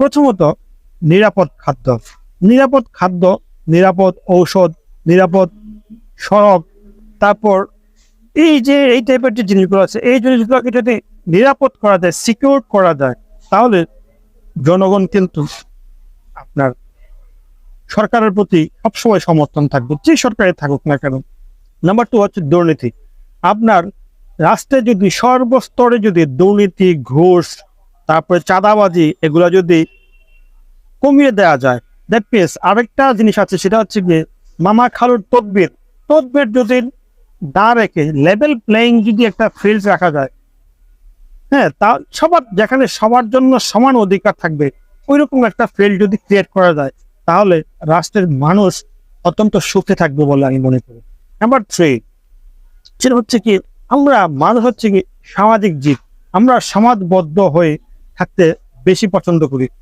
প্রথমত নিরাপদ খাদ্য, নিরাপদ খাদ্য, নিরাপদ ঔষধ, নিরাপদ সড়ক, তারপর এই যে এই টাইপের যে জিনিসগুলো আছে, এই জিনিসগুলোকে যদি নিরাপদ করা যায়, সিকিউর করা যায়, তাহলে জনগণ কিন্তু আপনার সরকারের প্রতি সবসময় সমর্থন থাকবে, যে সরকারে থাকুক না কেন। নাম্বার টু হচ্ছে দুর্নীতি। আপনার রাষ্ট্রে যদি সর্বস্তরে যদি দুর্নীতি, ঘুষ, তারপরে চাঁদাবাজি এগুলো যদি কমিয়ে দেওয়া যায়, দ্যাট মিনস আরেকটা জিনিস আছে, সেটা হচ্ছে গিয়ে মামা খালুর তদবির, তদবির যদি না রেখে লেভেল প্লেইং যদি একটা ফিল্ড রাখা যায়, হ্যাঁ, তা সবার যেখানে সবার জন্য সমান অধিকার থাকবে, ওই রকম একটা ফিল্ড যদি ক্রিয়েট করা যায়, তাহলে রাষ্ট্রের মানুষ অত্যন্ত সুখে থাকবে বলে আমি মনে করি। নাম্বার থ্রি, সেটা হচ্ছে কি, আমরা মানুষ হচ্ছে কি সামাজিক জীব, আমরা সমাজবদ্ধ হয়ে থাকতে বেশি পছন্দ করি।